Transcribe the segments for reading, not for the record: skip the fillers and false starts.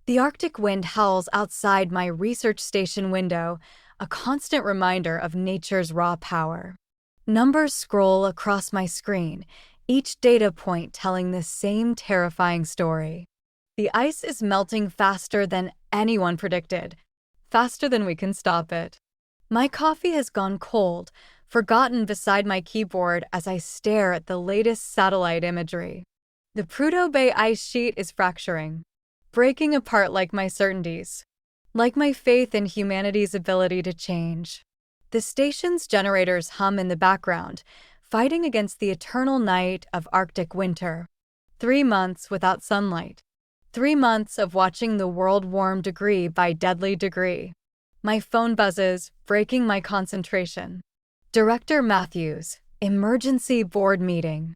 The Arctic wind howls outside my research station window, a constant reminder of nature's raw power. Numbers scroll across my screen, each data point telling the same terrifying story. The ice is melting faster than anyone predicted, faster than we can stop it. My coffee has gone cold, forgotten beside my keyboard as I stare at the latest satellite imagery. The Prudhoe Bay ice sheet is fracturing, breaking apart like my certainties, like my faith in humanity's ability to change. The station's generators hum in the background, fighting against the eternal night of Arctic winter. 3 months without sunlight. 3 months of watching the world warm degree by deadly degree. My phone buzzes, breaking my concentration. Director Matthews, emergency board meeting.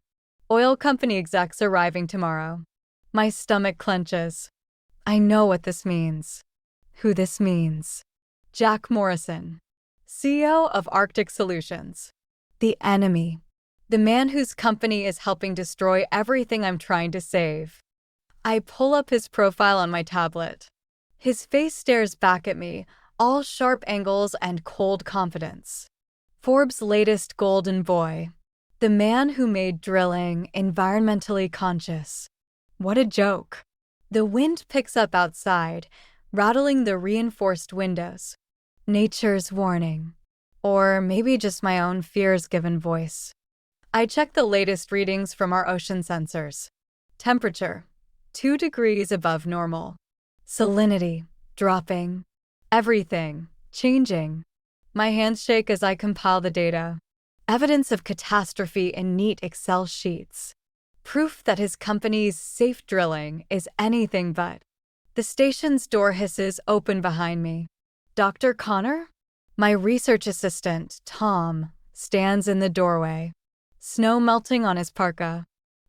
Oil company execs arriving tomorrow. My stomach clenches. I know what this means. Who this means. Jack Morrison, CEO of Arctic Solutions. The enemy. The man whose company is helping destroy everything I'm trying to save. I pull up his profile on my tablet. His face stares back at me, all sharp angles and cold confidence. Forbes' latest golden boy. The man who made drilling environmentally conscious. What a joke. The wind picks up outside, rattling the reinforced windows. Nature's warning. Or maybe just my own fears given voice. I check the latest readings from our ocean sensors. Temperature, 2 degrees above normal. Salinity, dropping. Everything, changing. My hands shake as I compile the data. Evidence of catastrophe in neat Excel sheets. Proof that his company's safe drilling is anything but. The station's door hisses open behind me. Dr. Connor? My research assistant, Tom, stands in the doorway. Snow melting on his parka.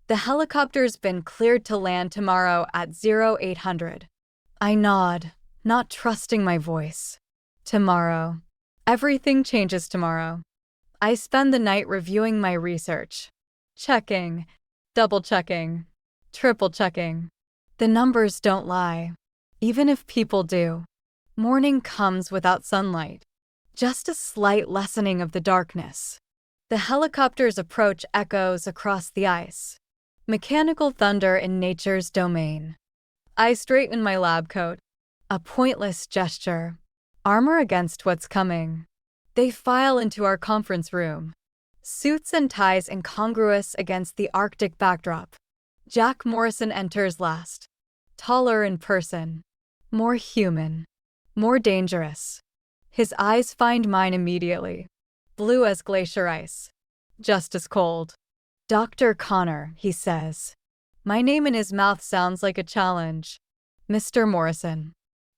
The helicopter's been cleared to land tomorrow at 0800. I nod, not trusting my voice. Tomorrow. Everything changes tomorrow. I spend the night reviewing my research. Checking, double-checking, triple-checking. The numbers don't lie, even if people do. Morning comes without sunlight. Just a slight lessening of the darkness. The helicopter's approach echoes across the ice. Mechanical thunder in nature's domain. I straighten my lab coat. A pointless gesture. Armor against what's coming. They file into our conference room. Suits and ties incongruous against the Arctic backdrop. Jack Morrison enters last. Taller in person. More human. More dangerous. His eyes find mine immediately. Blue as glacier ice. Just as cold. Dr. Connor, he says. My name in his mouth sounds like a challenge. Mr. Morrison.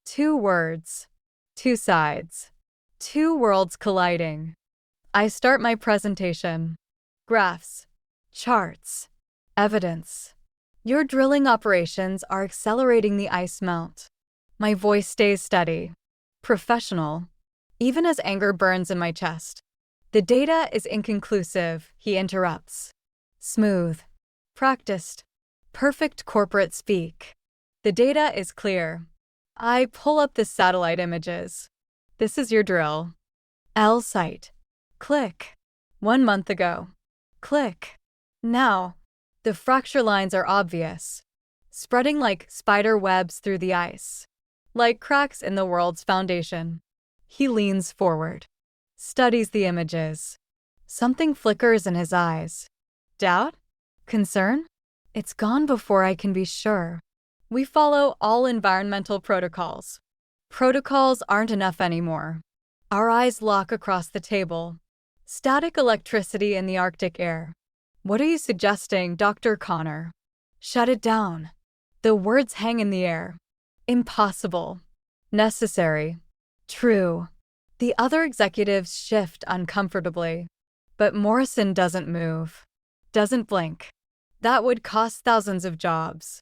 2 words. 2 sides. 2 worlds colliding. I start my presentation. Graphs. Charts. Evidence. Your drilling operations are accelerating the ice melt. My voice stays steady. Professional. Even as anger burns in my chest. The data is inconclusive, he interrupts. Smooth. Practiced. Perfect corporate speak. The data is clear. I pull up the satellite images. This is your drill. L site. Click. 1 month ago. Click. Now. The fracture lines are obvious. Spreading like spider webs through the ice. Like cracks in the world's foundation. He leans forward. Studies the images. Something flickers in his eyes. Doubt? Concern? It's gone before I can be sure. We follow all environmental protocols. Protocols aren't enough anymore. Our eyes lock across the table. Static electricity in the Arctic air. What are you suggesting, Dr. Connor? Shut it down. The words hang in the air. Impossible. Necessary. True. The other executives shift uncomfortably. But Morrison doesn't move. Doesn't blink. That would cost thousands of jobs.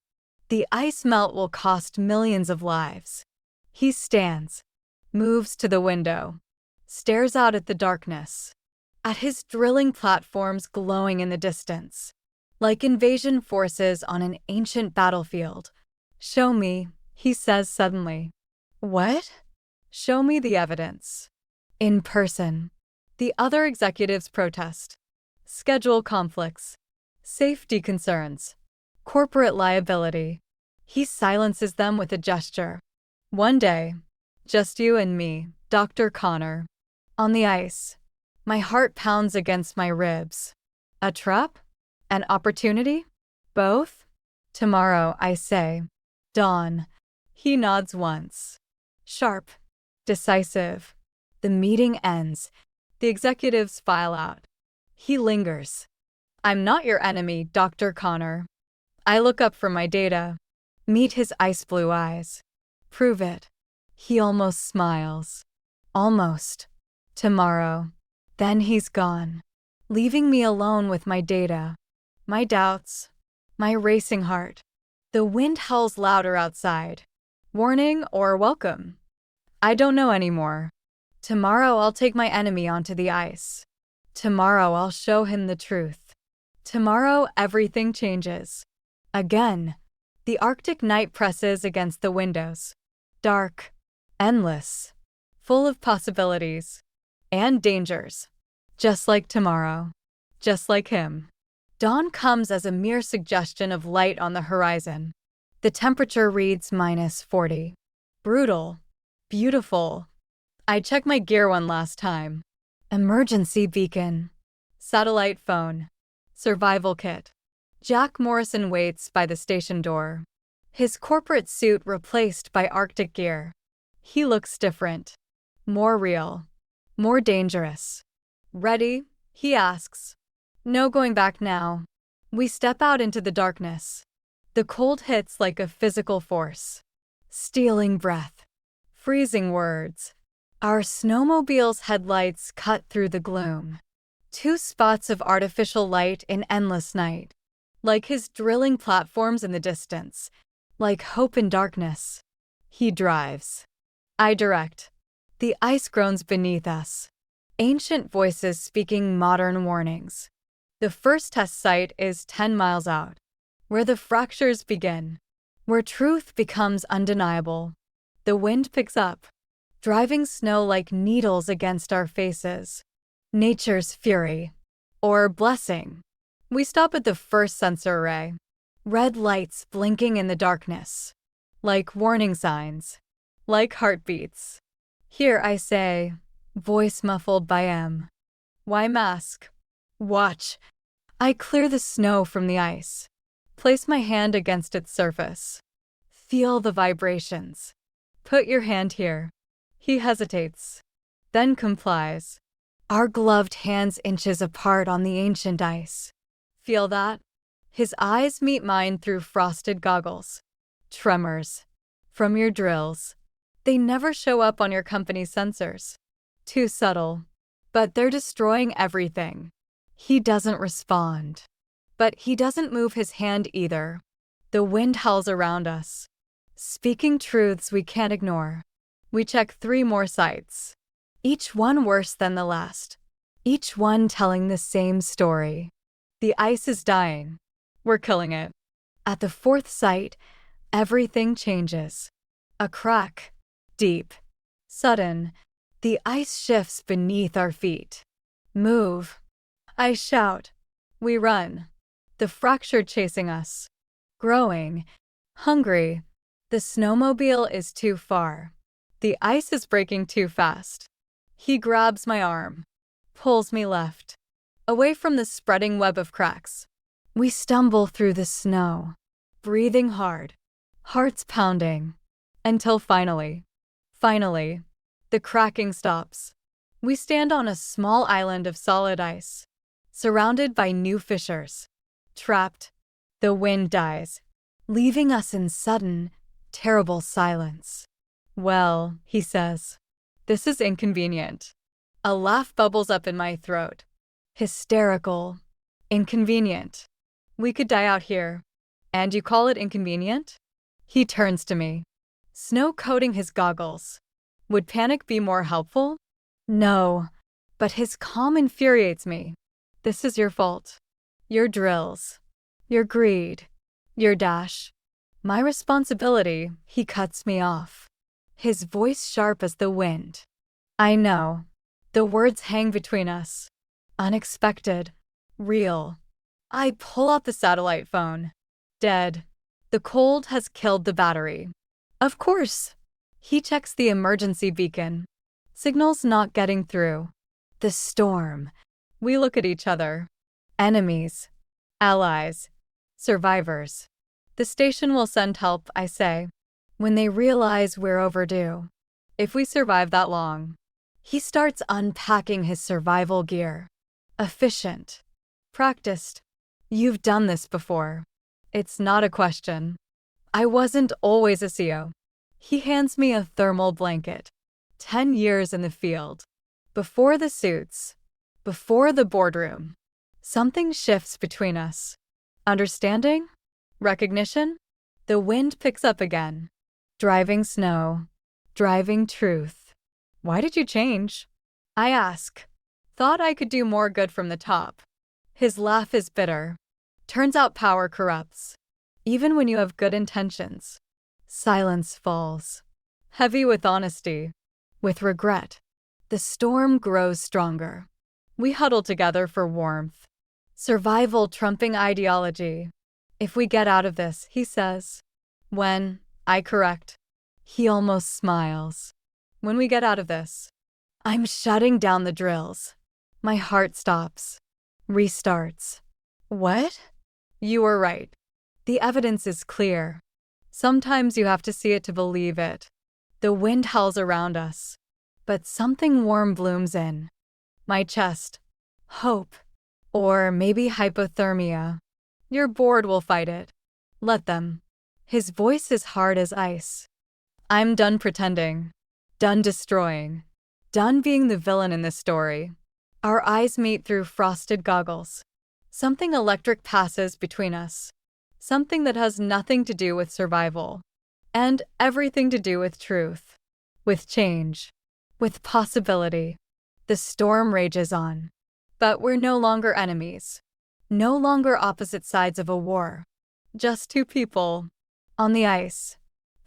The ice melt will cost millions of lives. He stands, moves to the window, stares out at the darkness, at his drilling platforms glowing in the distance, like invasion forces on an ancient battlefield. Show me, He says suddenly. What? Show me the evidence. In person. The other executives protest. Schedule conflicts. Safety concerns. Corporate liability. He silences them with a gesture. One day, just you and me, Dr. Connor. On the ice. My heart pounds against my ribs. A trap? An opportunity? Both? Tomorrow, I say. Dawn. He nods once. Sharp. Decisive. The meeting ends. The executives file out. He lingers. I'm not your enemy, Dr. Connor. I look up from my data. Meet his ice blue eyes. Prove it. He almost smiles. Almost. Tomorrow. Then he's gone, leaving me alone with my data, my doubts, my racing heart. The wind howls louder outside. Warning or welcome? I don't know anymore. Tomorrow I'll take my enemy onto the ice. Tomorrow I'll show him the truth. Tomorrow everything changes. Again, the Arctic night presses against the windows. Dark, endless, full of possibilities. And dangers. Just like tomorrow. Just like him. Dawn comes as a mere suggestion of light on the horizon. The temperature reads -40. Brutal. Beautiful. I checked my gear one last time. Emergency beacon. Satellite phone. Survival kit. Jack Morrison waits by the station door. His corporate suit replaced by Arctic gear. He looks different. More real. More dangerous. Ready? He asks. No going back now. We step out into the darkness. The cold hits like a physical force. Stealing breath. Freezing words. Our snowmobile's headlights cut through the gloom. 2 spots of artificial light in endless night. Like his drilling platforms in the distance. Like hope in darkness. He drives. I direct. The ice groans beneath us. Ancient voices speaking modern warnings. The first test site is 10 miles out, where the fractures begin, where truth becomes undeniable. The wind picks up, driving snow like needles against our faces. Nature's fury, or blessing. We stop at the first sensor array. Red lights blinking in the darkness, like warning signs, like heartbeats. Here I say, voice muffled by M. Why mask? Watch. I clear the snow from the ice. Place my hand against its surface. Feel the vibrations. Put your hand here. He hesitates, then complies. Our gloved hands inches apart on the ancient ice. Feel that? His eyes meet mine through frosted goggles. Tremors. From your drills. They never show up on your company's sensors. Too subtle. But they're destroying everything. He doesn't respond. But he doesn't move his hand either. The wind howls around us, speaking truths we can't ignore. We check 3 more sites, each one worse than the last, each one telling the same story. The ice is dying. We're killing it. At the 4th site, everything changes. A crack. Deep. Sudden. The ice shifts beneath our feet. Move. I shout. We run. The fracture chasing us. Growing. Hungry. The snowmobile is too far. The ice is breaking too fast. He grabs my arm. Pulls me left. Away from the spreading web of cracks. We stumble through the snow. Breathing hard. Hearts pounding. Until finally, the cracking stops. We stand on a small island of solid ice, surrounded by new fissures. Trapped, the wind dies, leaving us in sudden, terrible silence. Well, he says, this is inconvenient. A laugh bubbles up in my throat. Hysterical. Inconvenient. We could die out here. And you call it inconvenient? He turns to me. Snow coating his goggles. Would panic be more helpful? No, but his calm infuriates me. This is your fault. Your drills. Your greed. Your dash. My responsibility, he cuts me off. His voice sharp as the wind. I know. The words hang between us. Unexpected. Real. I pull out the satellite phone. Dead. The cold has killed the battery. Of course. He checks the emergency beacon. Signal's not getting through. The storm. We look at each other. Enemies. Allies. Survivors. The station will send help, I say, when they realize we're overdue. If we survive that long. He starts unpacking his survival gear. Efficient. Practiced. You've done this before. It's not a question. I wasn't always a CO. He hands me a thermal blanket. 10 years in the field. Before the suits. Before the boardroom. Something shifts between us. Understanding? Recognition? The wind picks up again. Driving snow. Driving truth. Why did you change? I ask. Thought I could do more good from the top. His laugh is bitter. Turns out power corrupts. Even when you have good intentions. Silence falls. Heavy with honesty. With regret. The storm grows stronger. We huddle together for warmth. Survival trumping ideology. If we get out of this, he says. When, I correct. He almost smiles. When we get out of this. I'm shutting down the drills. My heart stops. Restarts. What? You were right. The evidence is clear. Sometimes you have to see it to believe it. The wind howls around us. But something warm blooms in my chest. Hope. Or maybe hypothermia. Your board will fight it. Let them. His voice is hard as ice. I'm done pretending. Done destroying. Done being the villain in this story. Our eyes meet through frosted goggles. Something electric passes between us. Something that has nothing to do with survival. And everything to do with truth. With change. With possibility. The storm rages on. But we're no longer enemies. No longer opposite sides of a war. Just two people. On the ice.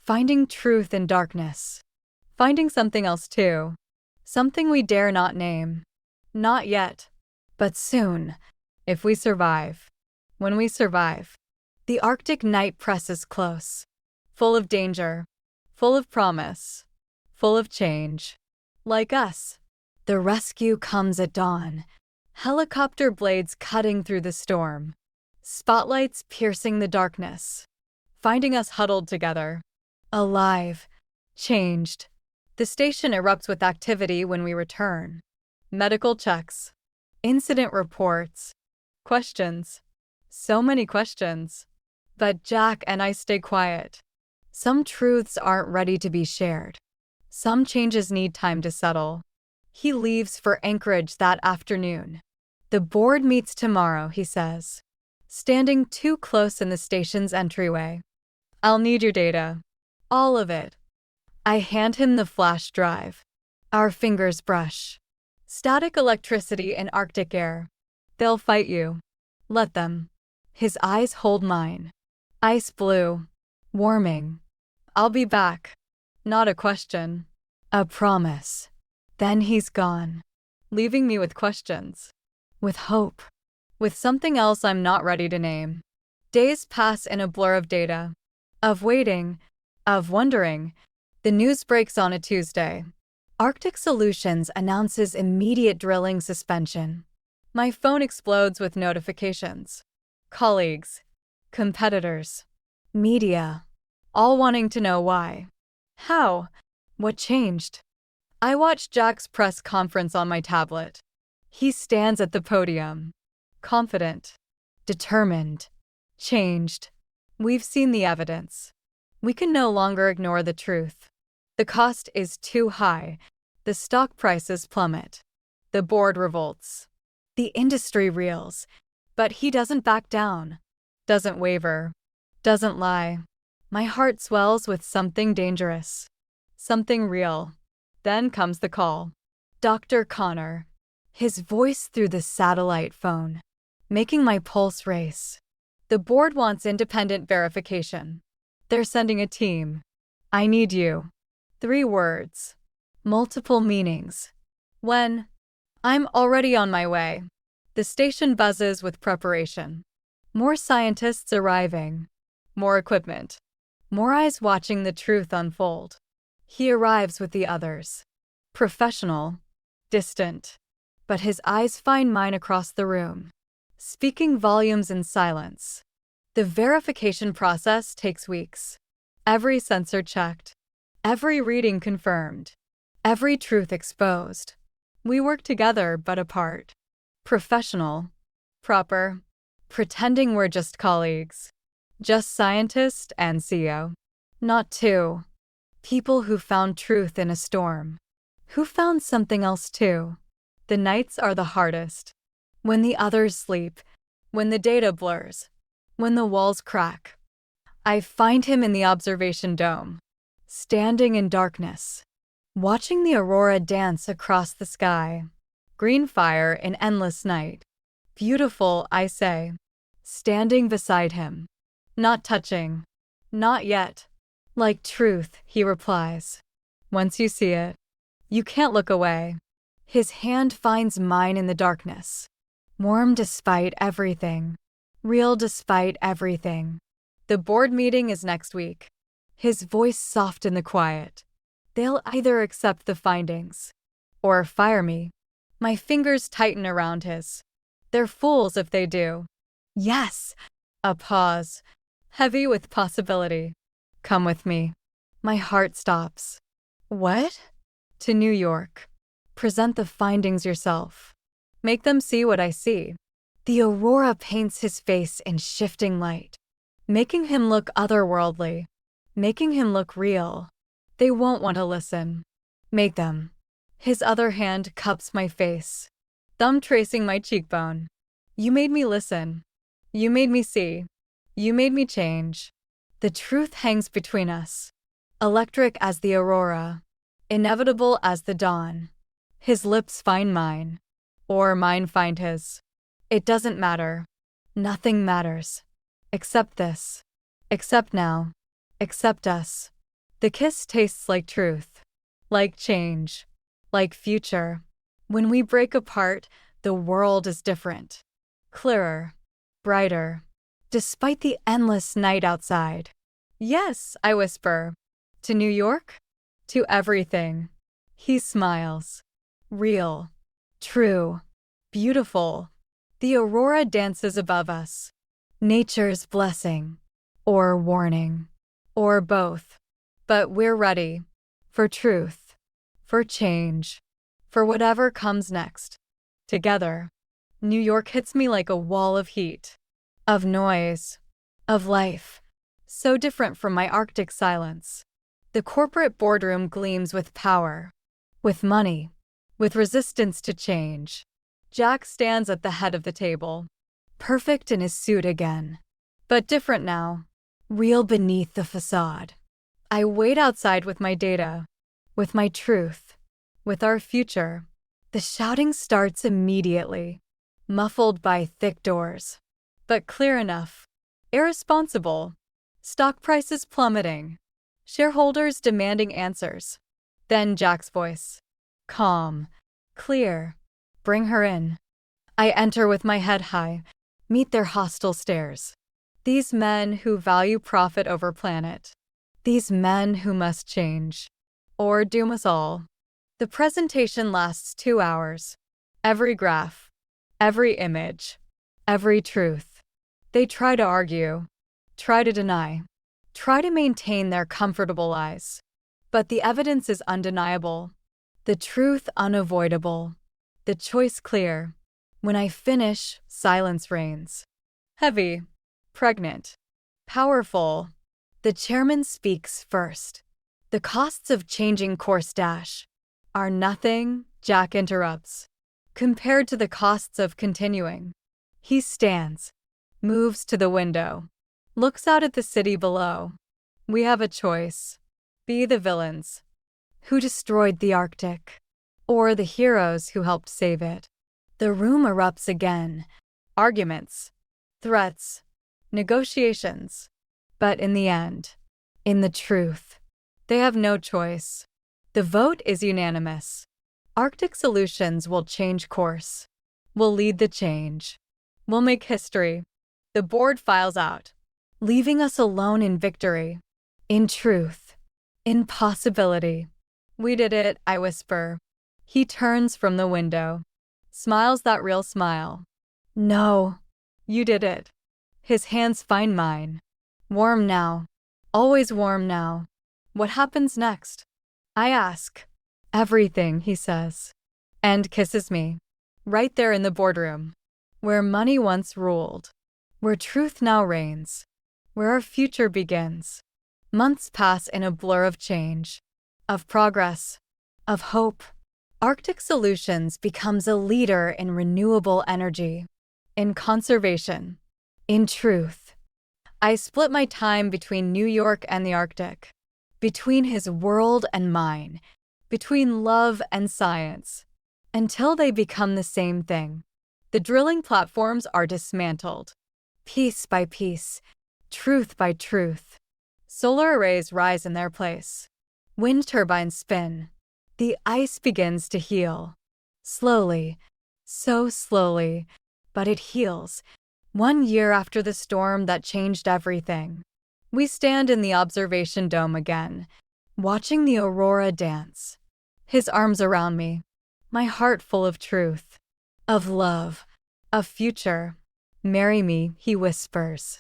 Finding truth in darkness. Finding something else too. Something we dare not name. Not yet. But soon. If we survive. When we survive. The Arctic night presses close. Full of danger. Full of promise. Full of change. Like us. The rescue comes at dawn. Helicopter blades cutting through the storm. Spotlights piercing the darkness. Finding us huddled together. Alive. Changed. The station erupts with activity when we return. Medical checks. Incident reports. Questions. So many questions. But Jack and I stay quiet. Some truths aren't ready to be shared. Some changes need time to settle. He leaves for Anchorage that afternoon. The board meets tomorrow, he says. Standing too close in the station's entryway. I'll need your data. All of it. I hand him the flash drive. Our fingers brush. Static electricity in Arctic air. They'll fight you. Let them. His eyes hold mine. Ice blue. Warming. I'll be back. Not a question. A promise. Then he's gone. Leaving me with questions. With hope. With something else I'm not ready to name. Days pass in a blur of data. Of waiting. Of wondering. The news breaks on a Tuesday. Arctic Solutions announces immediate drilling suspension. My phone explodes with notifications. Colleagues. Competitors. Media. All wanting to know why. How? What changed? I watch Jack's press conference on my tablet. He stands at the podium. Confident. Determined. Changed. We've seen the evidence. We can no longer ignore the truth. The cost is too high. The stock prices plummet. The board revolts. The industry reels. But he doesn't back down. Doesn't waver. Doesn't lie. My heart swells with something dangerous. Something real. Then comes the call. Dr. Connor. His voice through the satellite phone. Making my pulse race. The board wants independent verification. They're sending a team. I need you. 3 words. Multiple meanings. When? I'm already on my way. The station buzzes with preparation. More scientists arriving. More equipment. More eyes watching the truth unfold. He arrives with the others. Professional. Distant. But his eyes find mine across the room, speaking volumes in silence. The verification process takes weeks. Every sensor checked. Every reading confirmed. Every truth exposed. We work together but apart. Professional. Proper. Pretending we're just colleagues. Just scientist and CEO. Not two. People who found truth in a storm. Who found something else too. The nights are the hardest. When the others sleep. When the data blurs. When the walls crack. I find him in the observation dome. Standing in darkness. Watching the aurora dance across the sky. Green fire in endless night. Beautiful, I say. Standing beside him. Not touching. Not yet. Like truth, he replies. Once you see it, you can't look away. His hand finds mine in the darkness. Warm despite everything. Real despite everything. The board meeting is next week. His voice soft in the quiet. They'll either accept the findings or fire me. My fingers tighten around his. They're fools if they do. Yes. A pause. Heavy with possibility. Come with me. My heart stops. What? To New York. Present the findings yourself. Make them see what I see. The aurora paints his face in shifting light, making him look otherworldly, making him look real. They won't want to listen. Make them. His other hand cups my face, thumb tracing my cheekbone. You made me listen. You made me see. You made me change. The truth hangs between us, electric as the aurora, inevitable as the dawn. His lips find mine, or mine find his. It doesn't matter. Nothing matters. Except this. Except now. Except us. The kiss tastes like truth. Like change. Like future. When we break apart, the world is different. Clearer. Brighter. Despite the endless night outside. Yes, I whisper. To New York? To everything. He smiles. Real. True. Beautiful. The aurora dances above us. Nature's blessing. Or warning. Or both. But we're ready. For truth. For change. For whatever comes next. Together. New York hits me like a wall of heat. Of noise. Of life. So different from my Arctic silence. The corporate boardroom gleams with power. With money. With resistance to change. Jack stands at the head of the table. Perfect in his suit again. But different now. Real beneath the facade. I wait outside with my data. With my truth. With our future. The shouting starts immediately. Muffled by thick doors. But clear enough. Irresponsible. Stock prices plummeting. Shareholders demanding answers. Then Jack's voice. Calm. Clear. Bring her in. I enter with my head high. Meet their hostile stares. These men who value profit over planet. These men who must change. Or doom us all. The presentation lasts 2 hours. Every graph. Every image. Every truth. They try to argue. Try to deny. Try to maintain their comfortable lies. But the evidence is undeniable. The truth unavoidable. The choice clear. When I finish, silence reigns. Heavy. Pregnant. Powerful. The chairman speaks first. The costs of changing course dash are nothing, Jack interrupts, compared to the costs of continuing. He stands, moves to the window, looks out at the city below. We have a choice. Be the villains who destroyed the Arctic, or the heroes who helped save it. The room erupts again. Arguments, threats, negotiations. But in the end, in the truth. They have no choice. The vote is unanimous. Arctic Solutions will change course. We'll lead the change. We'll make history. The board files out, leaving us alone in victory, in truth, in possibility. We did it, I whisper. He turns from the window, smiles that real smile. No, you did it. His hands find mine. Warm now, always warm now. What happens next? I ask. Everything, he says, and kisses me. Right there in the boardroom, where money once ruled, where truth now reigns, where our future begins. Months pass in a blur of change, of progress, of hope. Arctic Solutions becomes a leader in renewable energy, in conservation, in truth. I split my time between New York and the Arctic, between his world and mine, between love and science, until they become the same thing. The drilling platforms are dismantled, piece by piece, truth by truth. Solar arrays rise in their place. Wind turbines spin. The ice begins to heal. Slowly, so slowly, but it heals. 1 year after the storm that changed everything. We stand in the observation dome again, watching the aurora dance. His arms around me, my heart full of truth, of love, of future. Marry me, he whispers.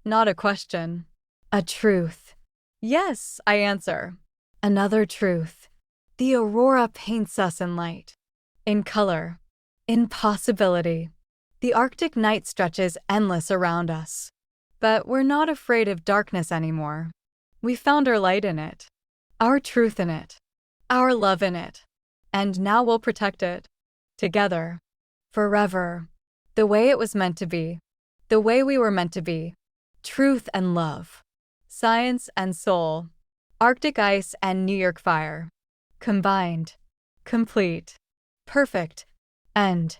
Not a question. A truth. Yes, I answer. Another truth. The aurora paints us in light, in color, in possibility. The Arctic night stretches endless around us. But we're not afraid of darkness anymore. We found our light in it, our truth in it, our love in it. And now we'll protect it. Together. Forever. The way it was meant to be. The way we were meant to be. Truth and love. Science and soul. Arctic ice and New York fire. Combined. Complete. Perfect. End.